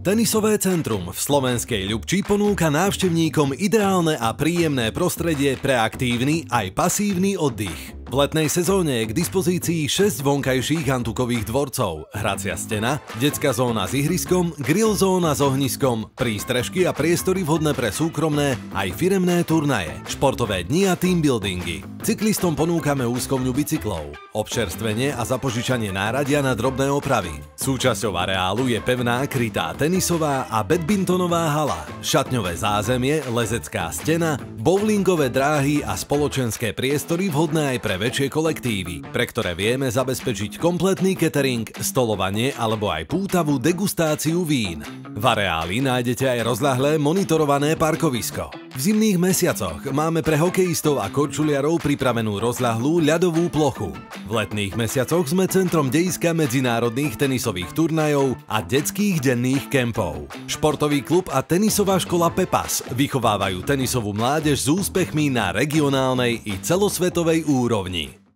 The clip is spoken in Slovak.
Tenisové centrum v slovenskej Ľubči ponúka návštevníkom ideálne a príjemné prostredie pre aktívny aj pasívny oddych. V letnej sezóne je k dispozícii 6 vonkajších antukových dvorcov, hracia stena, detská zóna s ihriskom, grill zóna s ohniskom, prístrežky a priestory vhodné pre súkromné aj firemné turnaje, športové dni a teambuildingy. Cyklistom ponúkame úskovňu bicyklov, občerstvenie a zapožičanie náradia na drobné opravy. Súčasťou areálu je pevná krytá tenisová a badmintonová hala, šatňové zázemie, lezecká stena, bowlingové dráhy a spoločenské priestory vhodné aj pre väčšie kolektívy, pre ktoré vieme zabezpečiť kompletný catering, stolovanie alebo aj pútavú degustáciu vín. V areáli nájdete aj rozľahlé monitorované parkovisko. V zimných mesiacoch máme pre hokejistov a korčuliarov pripravenú rozľahlú ľadovú plochu. V letných mesiacoch sme centrom dejiska medzinárodných tenisových turnajov a detských denných kempov. Športový klub a tenisová škola Pepas vychovávajú tenisovú mládež s úspechmi na regionálnej i celosvetovej úrovni.